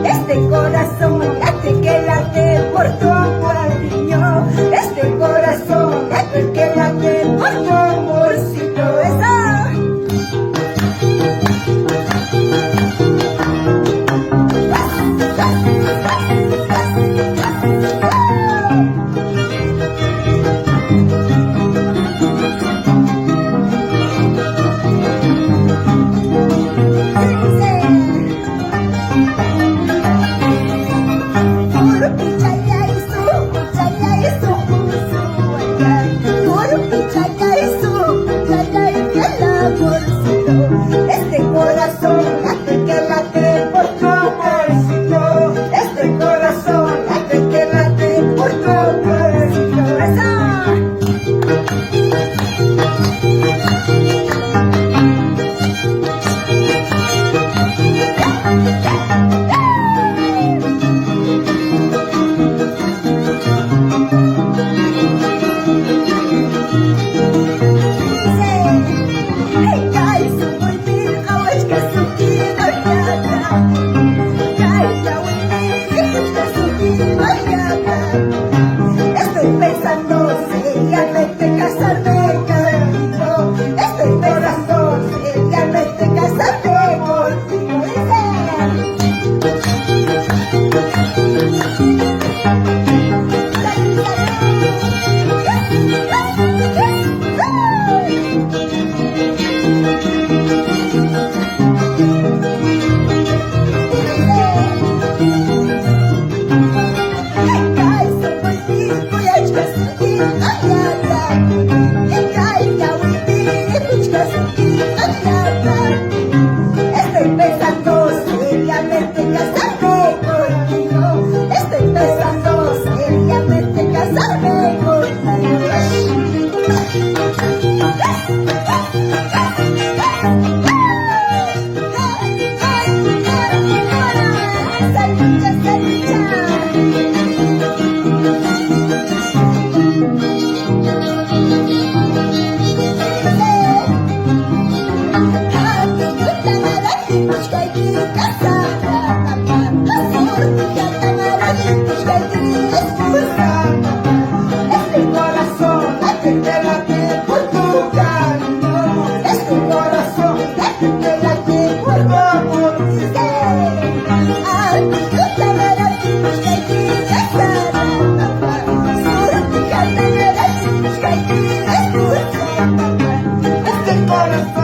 Este corazón late que late por tu amor, niño. Este corazón late que late por tu amorcito. ¡Esa! Este corazón late que late por tu amorcito. Este corazón late que late por tu amorcito. ¡Esa! Estoy pensando seriamente casarme contigo. Estoy pensando seriamente casarme contigo. Estoy pensando seriamente casarme contigo. Estoy pensando seriamente casarme contigo. Este corazón